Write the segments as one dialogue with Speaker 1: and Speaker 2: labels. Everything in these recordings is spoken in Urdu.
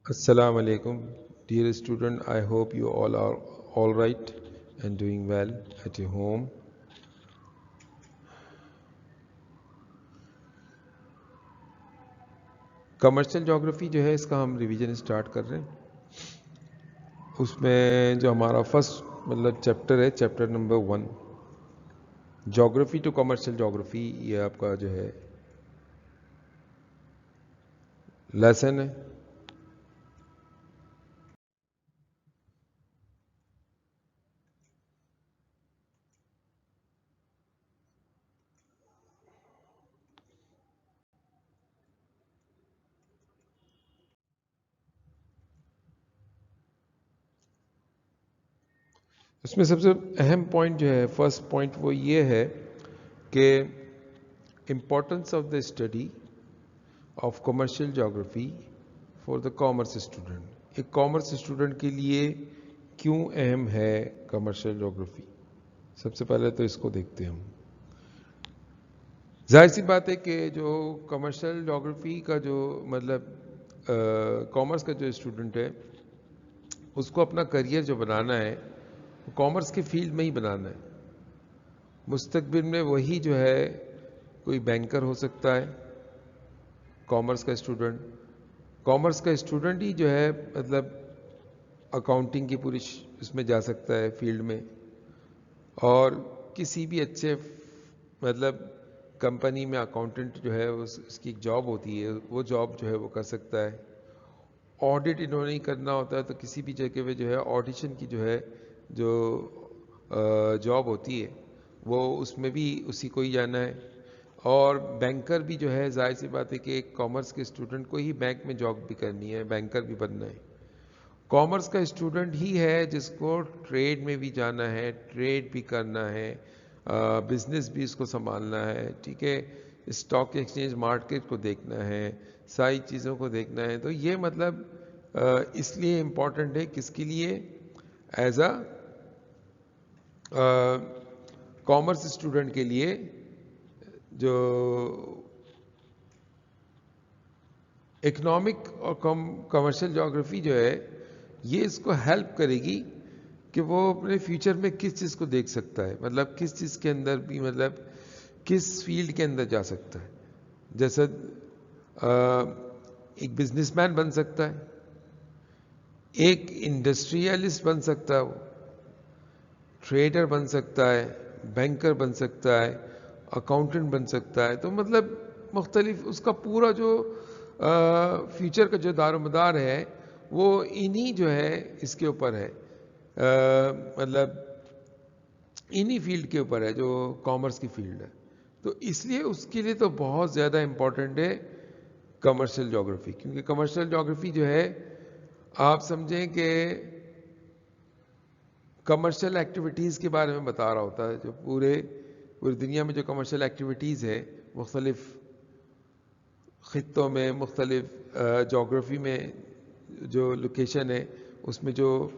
Speaker 1: Assalamu alaikum, dear student. I hope you all are all right and doing well at your home. Commercial جغرافی جو ہے اس کا ہم ریویژن سٹارٹ کر رہے ہیں. اس میں جو ہمارا فرسٹ چیپٹر ہے چیپٹر نمبر 1 جغرافی ٹو کمرشل جغرافی. یہ آپ کا جو ہے لیسن ہے. اس میں سب سے اہم پوائنٹ جو ہے فرسٹ پوائنٹ وہ یہ ہے کہ importance of the study of commercial جغرافی فار دا کامرس اسٹوڈنٹ. ایک کامرس اسٹوڈنٹ کے لیے کیوں اہم ہے کمرشل جغرافی. سب سے پہلے تو اس کو دیکھتے ہیں ہم. ظاہر سی بات ہے کہ جو کمرشل جغرافی کا جو کامرس کا جو اسٹوڈنٹ ہے اس کو اپنا کریئر جو بنانا ہے کامرس کے فیلڈ میں ہی بنانا ہے. مستقبل میں وہی جو ہے کوئی بینکر ہو سکتا ہے کامرس کا اسٹوڈنٹ. کامرس کا اسٹوڈنٹ ہی جو ہے اکاؤنٹنگ کی پوری اس میں جا سکتا ہے فیلڈ میں, اور کسی بھی اچھے کمپنی میں اکاؤنٹنٹ جو ہے اس کی ایک جاب ہوتی ہے, وہ جاب جو ہے وہ کر سکتا ہے. آڈٹ انہوں نے کرنا ہوتا ہے تو کسی بھی جگہ پہ جو ہے آڈیشن کی جو ہے جو جاب ہوتی ہے وہ اس میں بھی اسی کو ہی جانا ہے. اور بینکر بھی جو ہے ظاہر سی بات ہے کہ ایک کامرس کے اسٹوڈنٹ کو ہی بینک میں جاب بھی کرنی ہے, بینکر بھی بننا ہے. کامرس کا اسٹوڈنٹ ہی ہے جس کو ٹریڈ میں بھی جانا ہے, ٹریڈ بھی کرنا ہے, بزنس بھی اس کو سنبھالنا ہے, ٹھیک ہے, اسٹاک ایکسچینج مارکیٹ کو دیکھنا ہے, ساری چیزوں کو دیکھنا ہے. تو یہ اس لیے امپورٹنٹ ہے کس کے لیے, ایز اے کامرس اسٹوڈنٹ کے لیے. جو اکنامک اور کمرشل جغرافی جو ہے یہ اس کو ہیلپ کرے گی کہ وہ اپنے فیوچر میں کس چیز کو دیکھ سکتا ہے, کس چیز کے اندر بھی کس فیلڈ کے اندر جا سکتا ہے. جیسے ایک بزنس مین بن سکتا ہے, ایک انڈسٹریلسٹ بن سکتا ہے, وہ ٹریڈر بن سکتا ہے, بینکر بن سکتا ہے, اکاؤنٹنٹ بن سکتا ہے. تو مختلف اس کا پورا جو فیوچر کا جو دار و مدار ہے وہ انہی جو ہے اس کے اوپر ہے, انہی فیلڈ کے اوپر ہے جو کامرس کی فیلڈ ہے. تو اس لیے اس کے لیے تو بہت زیادہ امپورٹنٹ ہے کمرشل جغرافی. کیونکہ کمرشل جغرافی جو ہے آپ سمجھیں کہ کمرشل ایکٹیویٹیز کے بارے میں بتا رہا ہوتا ہے. جو پوری دنیا میں جو کمرشل ایکٹیویٹیز ہے مختلف خطوں میں, مختلف جغرافی میں جو لوکیشن ہے اس میں جو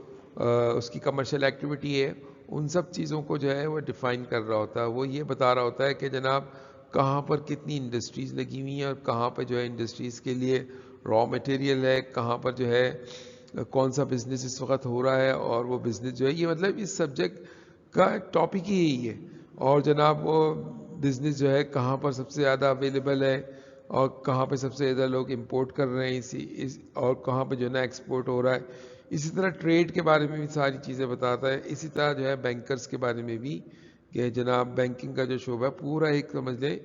Speaker 1: اس کی کمرشل ایکٹیویٹی ہے, ان سب چیزوں کو جو ہے وہ ڈیفائن کر رہا ہوتا ہے. وہ یہ بتا رہا ہوتا ہے کہ جناب کہاں پر کتنی انڈسٹریز لگی ہوئی ہیں اور کہاں پہ جو ہے انڈسٹریز کے لیے را مٹیریل ہے, کہاں پر جو ہے کون سا بزنس اس وقت ہو رہا ہے, اور وہ بزنس جو ہے یہ اس سبجیکٹ کا ٹاپک ہی یہی ہے. اور جناب وہ بزنس جو ہے کہاں پر سب سے زیادہ اویلیبل ہے اور کہاں پہ سب سے زیادہ لوگ امپورٹ کر رہے ہیں اور کہاں پہ جو ہے نا ایکسپورٹ ہو رہا ہے. اسی طرح ٹریڈ کے بارے میں بھی ساری چیزیں بتاتا ہے. اسی طرح جو ہے بینکرز کے بارے میں بھی کہ جناب بینکنگ کا جو شعبہ ہے پورا ایک سمجھ لیں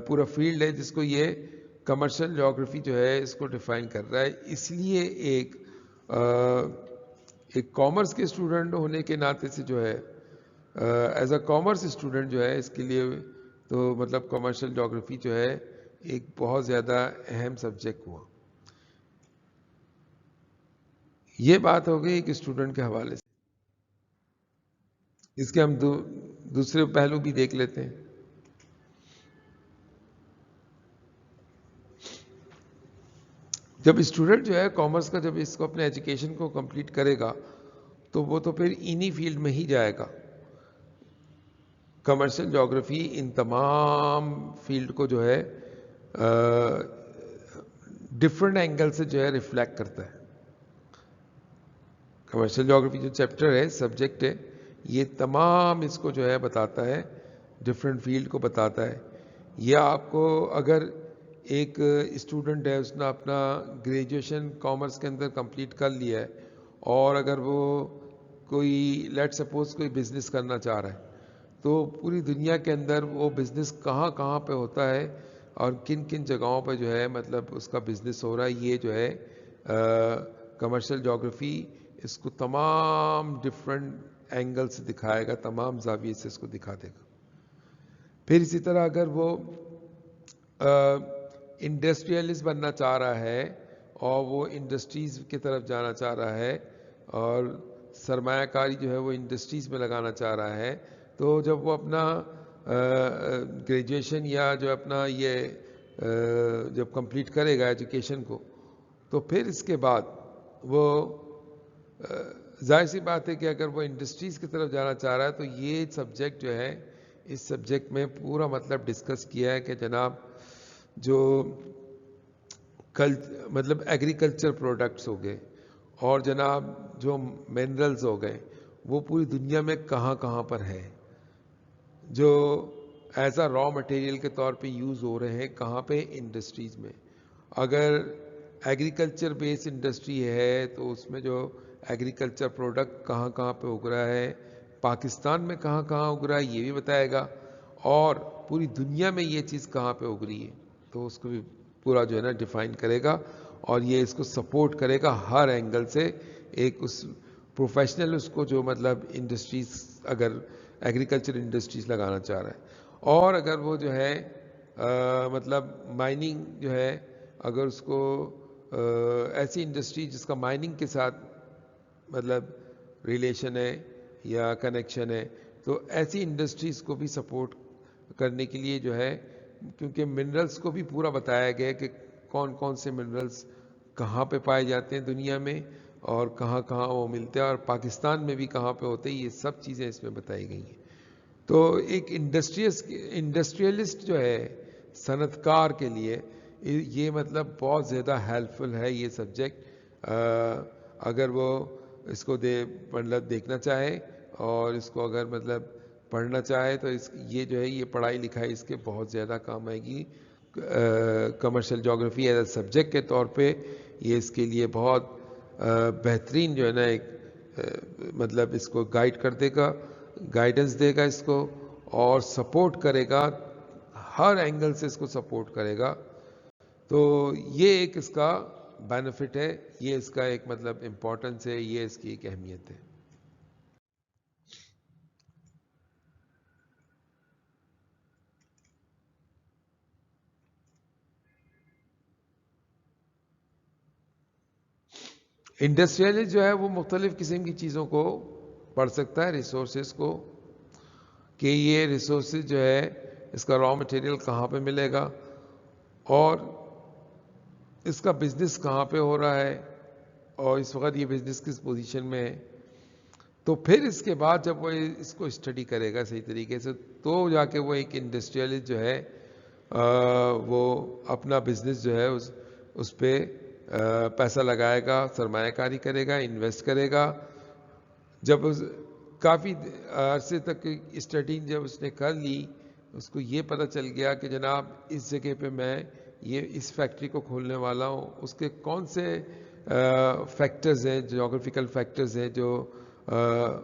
Speaker 1: پورا فیلڈ ہے جس کو یہ کمرشل جغرافی جو ہے اس کو ڈیفائن کر رہا ہے. اس لیے ایک کامرس کے اسٹوڈنٹ ہونے کے ناطے سے جو ہے ایز اے کامرس اسٹوڈنٹ جو ہے اس کے لیے تو کمرشل جغرافی جو ہے ایک بہت زیادہ اہم سبجیکٹ ہوا. یہ بات ہو گئی ایک اسٹوڈنٹ کے حوالے سے. اس کے ہم دوسرے پہلو بھی دیکھ لیتے ہیں. جب اسٹوڈنٹ جو ہے کامرس کا جب اس کو اپنے ایجوکیشن کو کمپلیٹ کرے گا تو وہ تو پھر انہی فیلڈ میں ہی جائے گا. کمرشل جغرافی ان تمام فیلڈ کو جو ہے ڈفرینٹ اینگل سے جو ہے ریفلیکٹ کرتا ہے. کمرشل جغرافی جو چیپٹر ہے، سبجیکٹ ہے، یہ تمام اس کو جو ہے بتاتا ہے، ڈفرینٹ فیلڈ کو بتاتا ہے. یہ آپ کو اگر ایک اسٹوڈنٹ ہے، اس نے اپنا گریجویشن کامرس کے اندر کمپلیٹ کر لیا ہے، اور اگر وہ کوئی لیٹ سپوز کوئی بزنس کرنا چاہ رہا ہے، تو پوری دنیا کے اندر وہ بزنس کہاں کہاں پہ ہوتا ہے اور کن کن جگہوں پہ جو ہے مطلب اس کا بزنس ہو رہا ہے، یہ جو ہے کمرشل جغرافی اس کو تمام ڈفرینٹ اینگل سے دکھائے گا، تمام زاویے سے اس کو دکھا دے گا. پھر اسی طرح اگر وہ انڈسٹریلسٹ بننا چاہ رہا ہے اور وہ انڈسٹریز کی طرف جانا چاہ رہا ہے اور سرمایہ کاری جو ہے وہ انڈسٹریز میں لگانا چاہ رہا ہے، تو جب وہ اپنا گریجویشن یا جو اپنا یہ جب کمپلیٹ کرے گا ایجوکیشن کو، تو پھر اس کے بعد وہ ظاہر سی بات ہے کہ اگر وہ انڈسٹریز کی طرف جانا چاہ رہا ہے تو یہ سبجیکٹ جو ہے، اس سبجیکٹ میں پورا مطلب ڈسکس کیا ہے کہ جناب جو مطلب ایگریکلچر پروڈکٹس ہو گئے اور جناب جو منرلز ہو گئے، وہ پوری دنیا میں کہاں کہاں پر ہے، جو ایز اے را مٹیریل کے طور پہ یوز ہو رہے ہیں، کہاں پہ انڈسٹریز میں. اگر ایگریکلچر بیس انڈسٹری ہے تو اس میں جو ایگریکلچر پروڈکٹ کہاں کہاں پہ اگ رہا ہے، پاکستان میں کہاں کہاں اگ رہا ہے یہ بھی بتائے گا، اور پوری دنیا میں یہ چیز کہاں پہ اگ رہی ہے، تو اس کو بھی پورا جو ہے نا ڈیفائن کرے گا، اور یہ اس کو سپورٹ کرے گا ہر اینگل سے. ایک اس پروفیشنل اس کو جو مطلب انڈسٹریز، اگر ایگریکلچر انڈسٹریز لگانا چاہ رہا ہے، اور اگر وہ جو ہے مطلب مائننگ جو ہے، اگر اس کو ایسی انڈسٹری جس کا مائننگ کے ساتھ مطلب ریلیشن ہے یا کنیکشن ہے، تو ایسی انڈسٹریز کو بھی سپورٹ کرنے کے لیے جو ہے، کیونکہ منرلز کو بھی پورا بتایا گیا کہ کون کون سے منرلز کہاں پہ پائے جاتے ہیں دنیا میں اور کہاں کہاں وہ ملتے ہیں، اور پاکستان میں بھی کہاں پہ ہوتے ہیں، یہ سب چیزیں اس میں بتائی گئی ہیں. تو ایک انڈسٹریلسٹ جو ہے، صنعت کار کے لیے یہ مطلب بہت زیادہ ہیلپ فل ہے یہ سبجیکٹ. اگر وہ اس کو مطلب دیکھنا چاہے اور اس کو اگر مطلب پڑھنا چاہے تو یہ جو ہے یہ پڑھائی لکھائی اس کے بہت زیادہ کام آئے گی. کمرشل جغرافی ایز اے سبجیکٹ کے طور پہ یہ اس کے لیے بہت بہترین جو ہے نا ایک مطلب اس کو گائیڈ کر دے گا، گائیڈنس دے گا اس کو، اور سپورٹ کرے گا، ہر اینگل سے اس کو سپورٹ کرے گا. تو یہ ایک اس کا بینیفٹ ہے، یہ اس کا ایک مطلب امپورٹنس ہے، یہ اس کی ایک اہمیت ہے. انڈسٹریلسٹ جو ہے وہ مختلف قسم کی چیزوں کو پڑھ سکتا ہے، ریسورسز کو، کہ یہ ریسورسز جو ہے اس کا را مٹیریل کہاں پہ ملے گا اور اس کا بزنس کہاں پہ ہو رہا ہے اور اس وقت یہ بزنس کس پوزیشن میں ہے. تو پھر اس کے بعد جب وہ اس کو اسٹڈی کرے گا صحیح طریقے سے، تو جا کے وہ ایک انڈسٹریلسٹ جو ہے وہ اپنا بزنس جو ہے اس پہ پیسہ لگائے گا، سرمایہ کاری کرے گا، انویسٹ کرے گا. جب کافی عرصے تک اسٹڈی جب اس نے کر لی، اس کو یہ پتہ چل گیا کہ جناب اس جگہ پہ میں یہ اس فیکٹری کو کھولنے والا ہوں، اس کے کون سے فیکٹرز ہیں، جغرافیکل فیکٹرز ہیں جو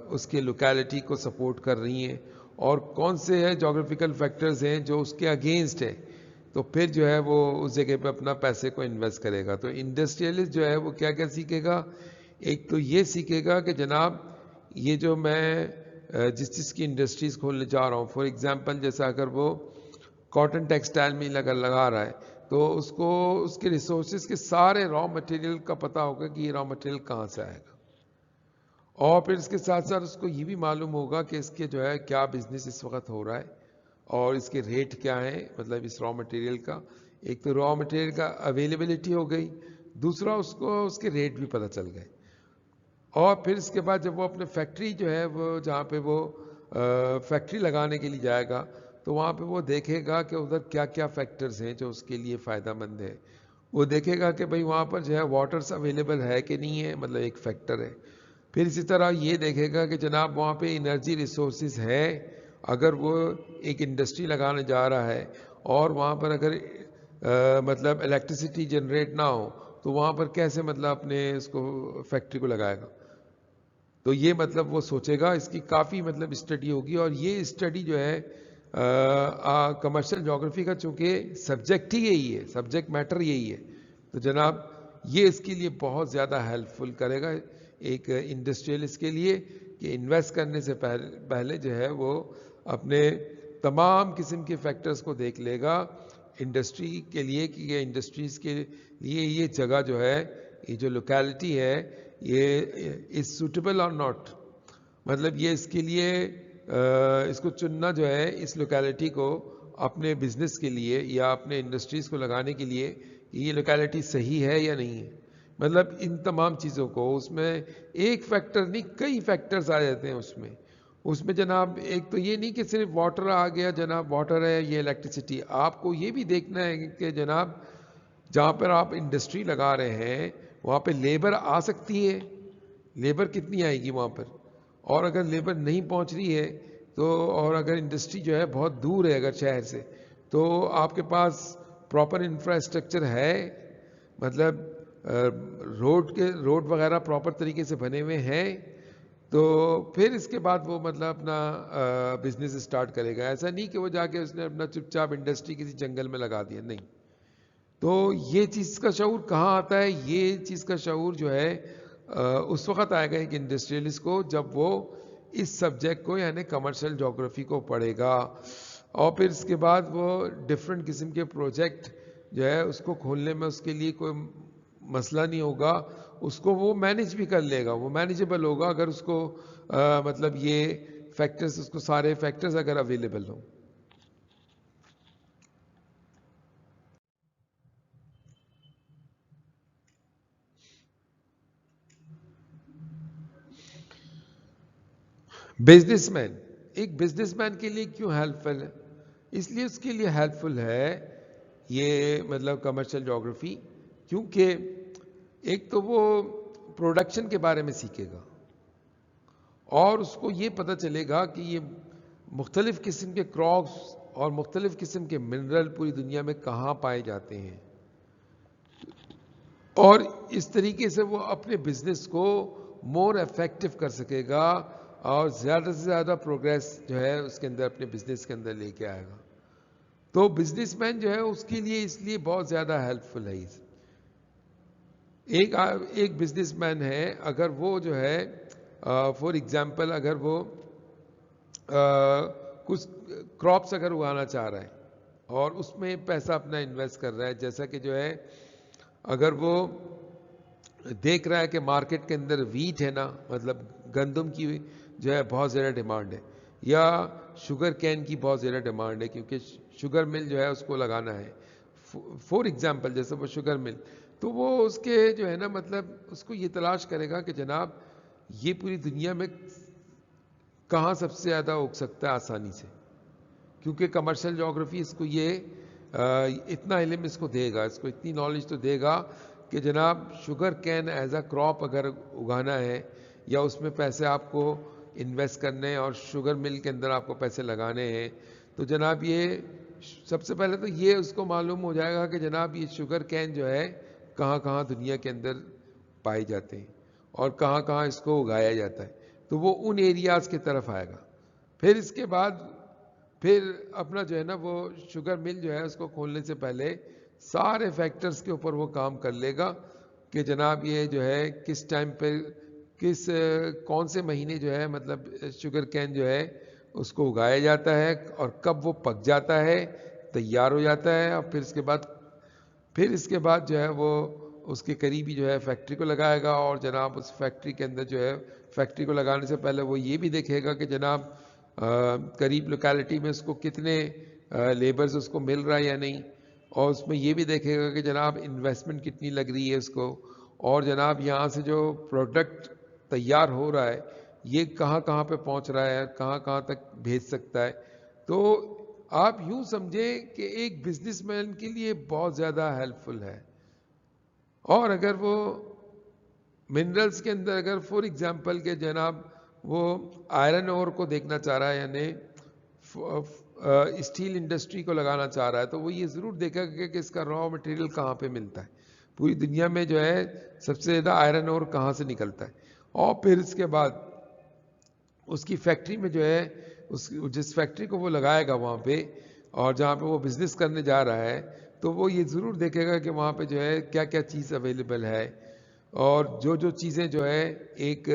Speaker 1: اس کے لوکیلٹی کو سپورٹ کر رہی ہیں، اور کون سے ہیں جغرافیکل فیکٹرز ہیں جو اس کے اگینسٹ ہیں. تو پھر جو ہے وہ اس جگہ پہ اپنا پیسے کو انویسٹ کرے گا. تو انڈسٹریلسٹ جو ہے وہ کیا کیا سیکھے گا؟ ایک تو یہ سیکھے گا کہ جناب یہ جو میں جس چیز کی انڈسٹریز کھولنے جا رہا ہوں، فار ایگزامپل جیسا اگر وہ کاٹن ٹیکسٹائل میں لگا رہا ہے، تو اس کو اس کے ریسورسز کے سارے را مٹیریل کا پتہ ہوگا کہ یہ را مٹیریل کہاں سے آئے گا، اور پھر اس کے ساتھ ساتھ اس کو یہ بھی معلوم ہوگا کہ اس کے جو ہے کیا بزنس اس وقت ہو رہا ہے اور اس کے ریٹ کیا ہیں، مطلب اس را مٹیریل کا. ایک تو را مٹیریل کا اویلیبلٹی ہو گئی، دوسرا اس کو اس کے ریٹ بھی پتہ چل گئے. اور پھر اس کے بعد جب وہ اپنے فیکٹری جو ہے وہ جہاں پہ وہ فیکٹری لگانے کے لیے جائے گا، تو وہاں پہ وہ دیکھے گا کہ ادھر کیا کیا فیکٹرز ہیں جو اس کے لیے فائدہ مند ہے، وہ دیکھے گا کہ بھئی وہاں پر جو ہے واٹرز اویلیبل ہے کہ نہیں ہے، مطلب ایک فیکٹر ہے. پھر اسی طرح یہ دیکھے گا کہ جناب وہاں پہ انرجی ریسورسز ہے. اگر وہ ایک انڈسٹری لگانے جا رہا ہے اور وہاں پر اگر مطلب الیکٹریسٹی جنریٹ نہ ہو تو وہاں پر کیسے مطلب اپنے اس کو فیکٹری کو لگائے گا. تو یہ مطلب وہ سوچے گا، اس کی کافی مطلب اسٹڈی ہوگی. اور یہ اسٹڈی جو ہے کمرشل جغرافی کا چونکہ سبجیکٹ ہی یہی ہے، سبجیکٹ میٹر یہی ہے، تو جناب یہ اس کے لیے بہت زیادہ ہیلپ فل کرے گا ایک انڈسٹریلسٹ کے لیے کہ انویسٹ کرنے سے پہلے جو ہے وہ اپنے تمام قسم کے فیکٹرز کو دیکھ لے گا انڈسٹری کے لیے کہ یہ انڈسٹریز کے لیے یہ جگہ جو ہے، یہ جو لوکیلٹی ہے، یہ از سوٹیبل اور ناٹ. مطلب یہ اس کے لیے اس کو چننا جو ہے اس لوکیلٹی کو اپنے بزنس کے لیے یا اپنے انڈسٹریز کو لگانے کے لیے یہ لوکیلٹی صحیح ہے یا نہیں ہے. مطلب ان تمام چیزوں کو اس میں ایک فیکٹر نہیں، کئی فیکٹرز آ جاتے ہیں اس میں جناب. ایک تو یہ نہیں کہ صرف واٹر آ گیا جناب، واٹر ہے یہ الیکٹریسٹی. آپ کو یہ بھی دیکھنا ہے کہ جناب جہاں پر آپ انڈسٹری لگا رہے ہیں وہاں پہ لیبر آ سکتی ہے، لیبر کتنی آئے گی وہاں پر. اور اگر لیبر نہیں پہنچ رہی ہے تو، اور اگر انڈسٹری جو ہے بہت دور ہے اگر شہر سے، تو آپ کے پاس پراپر انفراسٹرکچر ہے، مطلب روڈ وغیرہ پراپر طریقے سے بنے ہوئے ہیں، تو پھر اس کے بعد وہ مطلب اپنا بزنس اسٹارٹ کرے گا. ایسا نہیں کہ وہ جا کے اس نے اپنا چپ چاپ انڈسٹری کسی جنگل میں لگا دیا، نہیں. تو یہ چیز کا شعور کہاں آتا ہے؟ یہ چیز کا شعور جو ہے اس وقت آئے گا ایک انڈسٹریلسٹ کو جب وہ اس سبجیکٹ کو یعنی کمرشل جغرافی کو پڑھے گا، اور پھر اس کے بعد وہ ڈفرینٹ قسم کے پروجیکٹ جو ہے اس کو کھولنے میں اس کے لیے کوئی مسئلہ نہیں ہوگا. اس کو وہ مینیج بھی کر لے گا، وہ مینیجبل ہوگا اگر اس کو مطلب یہ فیکٹرز، اس کو سارے فیکٹرز اگر اویلیبل ہوں. بزنس مین، ایک بزنس مین کے لیے کیوں ہیلپ فل ہے؟ اس لیے اس کے لیے ہیلپ فل ہے یہ مطلب کمرشل جغرافی، کیونکہ ایک تو وہ پروڈکشن کے بارے میں سیکھے گا اور اس کو یہ پتہ چلے گا کہ یہ مختلف قسم کے کراپس اور مختلف قسم کے منرل پوری دنیا میں کہاں پائے جاتے ہیں، اور اس طریقے سے وہ اپنے بزنس کو مور افیکٹو کر سکے گا اور زیادہ سے زیادہ پروگریس جو ہے اس کے اندر اپنے بزنس کے اندر لے کے آئے گا. تو بزنس مین جو ہے اس کے لیے اس لیے بہت زیادہ ہیلپ فل ہے. ایک بزنس مین ہے اگر وہ جو ہے فار ایگزامپل اگر وہ کچھ کراپس اگر اگانا چاہ رہا ہے اور اس میں پیسہ اپنا انویسٹ کر رہا ہے، جیسا کہ جو ہے اگر وہ دیکھ رہا ہے کہ مارکیٹ کے اندر ویٹ ہے نا، مطلب گندم کی جو ہے بہت زیادہ ڈیمانڈ ہے، یا شوگر کین کی بہت زیادہ ڈیمانڈ ہے کیونکہ شوگر مل جو ہے اس کو لگانا ہے فور ایگزامپل، جیسے وہ شوگر مل، تو وہ اس کے جو ہے نا مطلب اس کو یہ تلاش کرے گا کہ جناب یہ پوری دنیا میں کہاں سب سے زیادہ اگ سکتا ہے آسانی سے، کیونکہ کمرشل جغرافی اس کو یہ اتنا علم اس کو دے گا، اس کو اتنی نالج تو دے گا کہ جناب sugar cane as a crop اگر اگانا ہے یا اس میں پیسے آپ کو انویسٹ کرنے ہیں اور شوگر مل کے اندر آپ کو پیسے لگانے ہیں، تو جناب یہ سب سے پہلے تو یہ اس کو معلوم ہو جائے گا کہ جناب یہ شوگر کین جو ہے کہاں کہاں دنیا کے اندر پائے جاتے ہیں اور کہاں کہاں اس کو اگایا جاتا ہے، تو وہ ان ایریاز کی طرف آئے گا. پھر اس کے بعد پھر اپنا جو ہے نا وہ شوگر مل جو ہے اس کو کھولنے سے پہلے سارے فیکٹرز کے اوپر وہ کام کر لے گا کہ جناب یہ جو ہے کس ٹائم پہ کون سے مہینے جو ہے مطلب شوگر کین جو ہے اس کو اگایا جاتا ہے اور کب وہ پک جاتا ہے، تیار ہو جاتا ہے، اور پھر اس کے بعد جو ہے وہ اس کے قریبی جو ہے فیکٹری کو لگائے گا. اور جناب اس فیکٹری کے اندر جو ہے فیکٹری کو لگانے سے پہلے وہ یہ بھی دیکھے گا کہ جناب قریب لوکیلٹی میں اس کو کتنے لیبرز اس کو مل رہا ہے یا نہیں، اور اس میں یہ بھی دیکھے گا کہ جناب انویسٹمنٹ کتنی لگ رہی ہے اس کو، اور جناب یہاں سے جو پروڈکٹ تیار ہو رہا ہے یہ کہاں کہاں پہ پہنچ رہا ہے، کہاں کہاں تک بھیج سکتا ہے. تو آپ یوں سمجھیں کہ ایک بزنس مین کے لیے بہت زیادہ ہیلپ فل ہے اور اگر وہ منرلس کے اندر اگر فور ایگزامپل کہ جناب وہ آئرن اور کو دیکھنا چاہ رہا ہے یعنی اسٹیل انڈسٹری کو لگانا چاہ رہا ہے تو وہ یہ ضرور دیکھا کہ اس کا را مٹیریل کہاں پہ ملتا ہے، پوری دنیا میں جو ہے سب سے زیادہ آئرن اور کہاں سے نکلتا ہے، اور پھر اس کے بعد اس کی فیکٹری میں جو ہے جس فیکٹری کو وہ لگائے گا وہاں پہ اور جہاں پہ وہ بزنس کرنے جا رہا ہے تو وہ یہ ضرور دیکھے گا کہ وہاں پہ جو ہے کیا کیا چیز اویلیبل ہے، اور جو چیزیں جو ہے ایک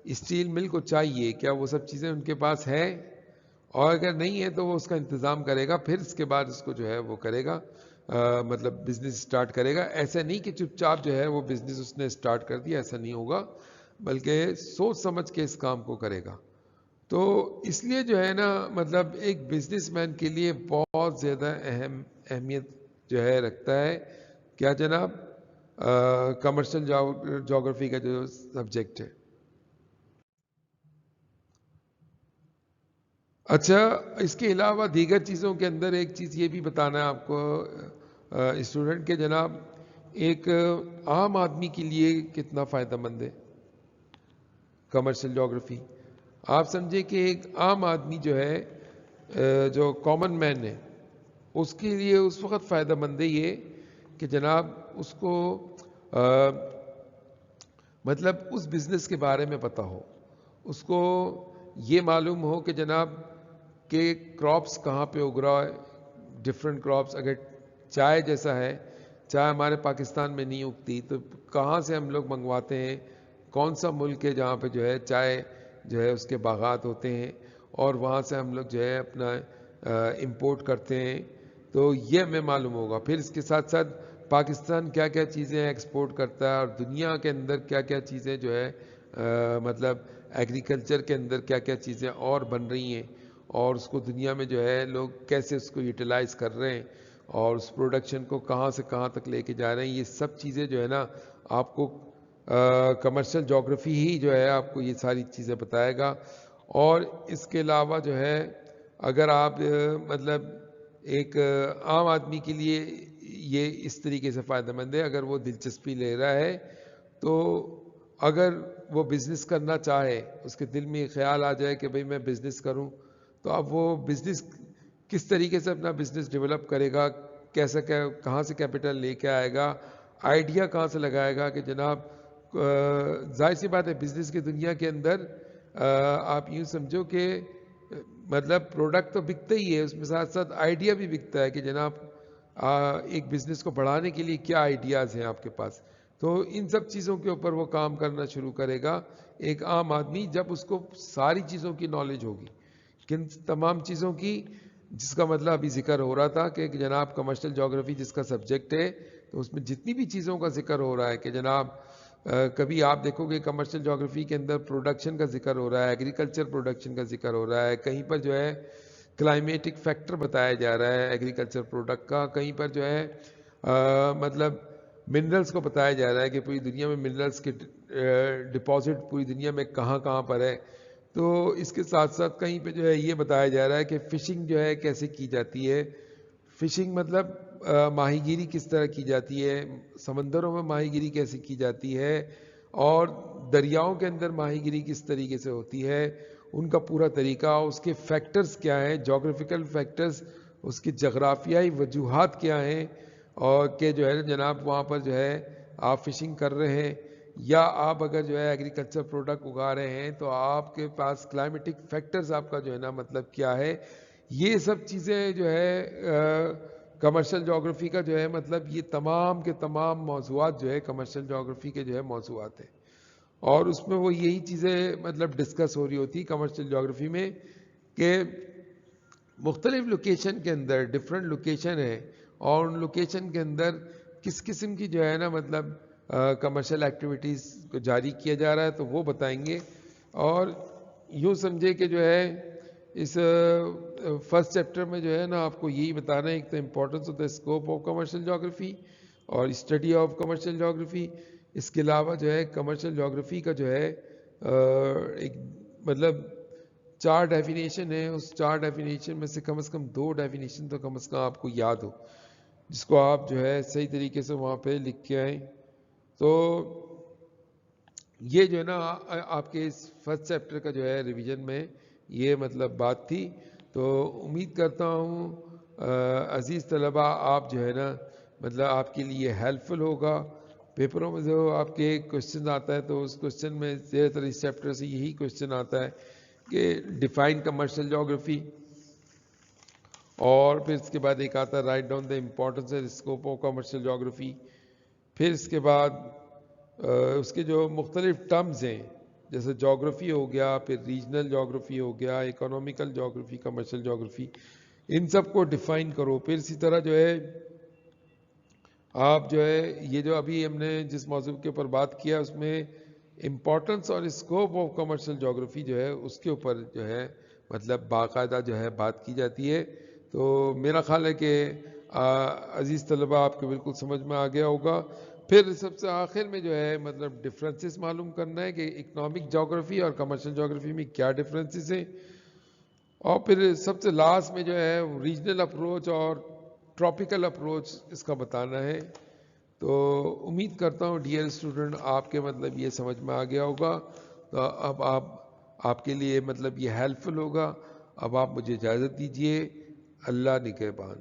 Speaker 1: اسٹیل مل کو چاہیے کیا وہ سب چیزیں ان کے پاس ہے، اور اگر نہیں ہے تو وہ اس کا انتظام کرے گا، پھر اس کے بعد اس کو جو ہے وہ کرے گا مطلب بزنس سٹارٹ کرے گا۔ ایسا نہیں کہ چپ چاپ جو ہے وہ بزنس اس نے سٹارٹ کر دیا، ایسا نہیں ہوگا، بلکہ سوچ سمجھ کے اس کام کو کرے گا۔ تو اس لیے جو ہے نا مطلب ایک بزنس مین کے لیے بہت زیادہ اہمیت جو ہے رکھتا ہے کیا جناب کمرشل جغرافی کا جو سبجیکٹ ہے۔ اچھا، اس کے علاوہ دیگر چیزوں کے اندر ایک چیز یہ بھی بتانا ہے آپ کو اسٹوڈنٹ کے جناب ایک عام آدمی کے لیے کتنا فائدہ مند ہے کمرشل جغرافی۔ آپ سمجھے کہ ایک عام آدمی جو ہے جو کامن مین ہے اس کے لیے اس وقت فائدہ مند ہے یہ کہ جناب اس کو مطلب اس بزنس کے بارے میں پتہ ہو، اس کو یہ معلوم ہو کہ جناب کہ کراپس کہاں پہ اگ رہا ہے، ڈفرینٹ کراپس، اگر چائے جیسا ہے، چائے ہمارے پاکستان میں نہیں اگتی تو کہاں سے ہم لوگ منگواتے ہیں، کون سا ملک ہے جہاں پہ جو ہے چائے جو ہے اس کے باغات ہوتے ہیں اور وہاں سے ہم لوگ جو ہے اپنا امپورٹ کرتے ہیں، تو یہ ہمیں معلوم ہوگا۔ پھر اس کے ساتھ ساتھ پاکستان کیا کیا چیزیں ایکسپورٹ کرتا ہے اور دنیا کے اندر کیا کیا چیزیں جو ہے مطلب ایگریکلچر کے اندر کیا کیا چیزیں اور بن رہی ہیں اور اس کو دنیا میں جو ہے لوگ کیسے اس کو یوٹیلائز کر رہے ہیں اور اس پروڈکشن کو کہاں سے کہاں تک لے کے جا رہے ہیں، یہ سب چیزیں جو ہے نا آپ کو کمرشل جغرافی ہی جو ہے آپ کو یہ ساری چیزیں بتائے گا۔ اور اس کے علاوہ جو ہے اگر آپ مطلب ایک عام آدمی کے لیے یہ اس طریقے سے فائدہ مند ہے، اگر وہ دلچسپی لے رہا ہے تو اگر وہ بزنس کرنا چاہے، اس کے دل میں خیال آ جائے کہ بھئی میں بزنس کروں، تو اب وہ بزنس کس طریقے سے اپنا بزنس ڈیولپ کرے گا، کیسا کہاں سے کیپٹل لے کے آئے گا، آئیڈیا کہاں سے لگائے گا کہ جناب ظاہر سی بات ہے بزنس کی دنیا کے اندر آپ یوں سمجھو کہ مطلب پروڈکٹ تو بکتا ہی ہے، اس میں ساتھ ساتھ آئیڈیا بھی بکتا ہے کہ جناب ایک بزنس کو بڑھانے کے لیے کیا آئیڈیاز ہیں آپ کے پاس، تو ان سب چیزوں کے اوپر وہ کام کرنا شروع کرے گا ایک عام آدمی جب اس کو ساری چیزوں کی نالج ہوگی، کن تمام چیزوں کی، جس کا مطلب ابھی ذکر ہو رہا تھا کہ جناب کمرشل جغرافی جس کا سبجیکٹ ہے تو اس میں جتنی بھی چیزوں کا ذکر ہو رہا ہے کہ جناب کبھی آپ دیکھو گے کمرشل جغرافی کے اندر پروڈکشن کا ذکر ہو رہا ہے، ایگریکلچر پروڈکشن کا ذکر ہو رہا ہے، کہیں پر جو ہے کلائمیٹک فیکٹر بتایا جا رہا ہے ایگریکلچر پروڈکٹ کا، کہیں پر جو ہے مطلب منرلز کو بتایا جا رہا ہے کہ پوری دنیا میں منرلز کے ڈپازٹ پوری دنیا میں کہاں کہاں پر ہے، تو اس کے ساتھ ساتھ کہیں پہ جو ہے یہ بتایا جا رہا ہے کہ فشنگ جو ہے کیسے کی جاتی ہے، فشنگ مطلب ماہی گیری کس طرح کی جاتی ہے، سمندروں میں ماہی گیری کیسے کی جاتی ہے اور دریاؤں کے اندر ماہی گیری کس طریقے سے ہوتی ہے، ان کا پورا طریقہ، اس کے فیکٹرز کیا ہیں، جغرافیکل فیکٹرز، اس کی جغرافیائی وجوہات کیا ہیں، اور کہ جو ہے جناب وہاں پر جو ہے آپ فشنگ کر رہے ہیں یا آپ اگر جو ہے ایگریکلچر پروڈکٹ اگا رہے ہیں تو آپ کے پاس کلائمیٹک فیکٹرز آپ کا جو ہے نا مطلب کیا ہے، یہ سب چیزیں جو ہے کمرشل جغرافی کا جو ہے مطلب یہ تمام کے تمام موضوعات جو ہے کمرشل جغرافی کے جو ہے موضوعات ہیں، اور اس میں وہ یہی چیزیں مطلب ڈسکس ہو رہی ہوتی کمرشل جغرافی میں کہ مختلف لوکیشن کے اندر ڈفرینٹ لوکیشن ہے اور ان لوکیشن کے اندر کس قسم کی جو ہے نا مطلب کمرشل ایکٹیویٹیز کو جاری کیا جا رہا ہے تو وہ بتائیں گے، اور یوں سمجھے کہ جو ہے اس فرسٹ چیپٹر میں جو ہے نا آپ کو یہی بتانا ہے ایک تو importance of the scope of commercial جغرافی اور اسٹڈی آف کمرشل جغرافی، اس کے علاوہ جو ہے کمرشل جغرافی کا جو ہے ایک مطلب 4 ڈیفینیشن ہے، اس 4 ڈیفینیشن میں سے کم از کم 2 ڈیفینیشن تو کم از کم آپ کو یاد ہو، جس کو آپ جو ہے صحیح طریقے سے وہاں پہ لکھ کے آئیں۔ تو یہ جو ہے نا آپ کے اس فرسٹ چیپٹر کا جو ہے ریویژن میں یہ مطلب بات تھی. تو امید کرتا ہوں عزیز طلبہ آپ جو ہے نا مطلب آپ کے لیے ہیلپ فل ہوگا. پیپروں میں جو آپ کے کوشچن آتا ہے تو اس کوشچن میں زیادہ تر اس چیپٹر سے یہی کوشچن آتا ہے کہ ڈیفائن کمرشل جیوگرافی، اور پھر اس کے بعد ایک آتا ہے write down the importance and scope of commercial geography. پھر اس کے بعد اس کے جو مختلف ٹرمز ہیں جیسے جیوگرافی ہو گیا، پھر ریجنل جیوگرافی ہو گیا، اکنامیکل جیوگرافی، کمرشل جیوگرافی، ان سب کو ڈیفائن کرو. پھر اسی طرح جو ہے آپ جو ہے یہ جو ابھی ہم نے جس موضوع کے اوپر بات کیا اس میں امپورٹنس اور اسکوپ آف کمرشل جیوگرافی جو ہے اس کے اوپر جو ہے مطلب باقاعدہ جو ہے بات کی جاتی ہے. تو میرا خیال ہے کہ عزیز طلبہ آپ کو بالکل سمجھ میں آ گیا ہوگا. پھر سب سے آخر میں جو ہے مطلب ڈفرینسز معلوم کرنا ہے کہ اکنامک جیوگرافی اور کمرشل جیوگرافی میں کیا ڈفرینسز ہیں، اور پھر سب سے لاسٹ میں جو ہے ریجنل اپروچ اور ٹراپیکل اپروچ اس کا بتانا ہے. تو امید کرتا ہوں ڈیئر اسٹوڈنٹ آپ کے مطلب یہ سمجھ میں آ گیا ہوگا. تو اب آپ کے لیے مطلب یہ ہیلپ فل ہوگا. اب آپ مجھے اجازت دیجیے. اللہ نگہبان.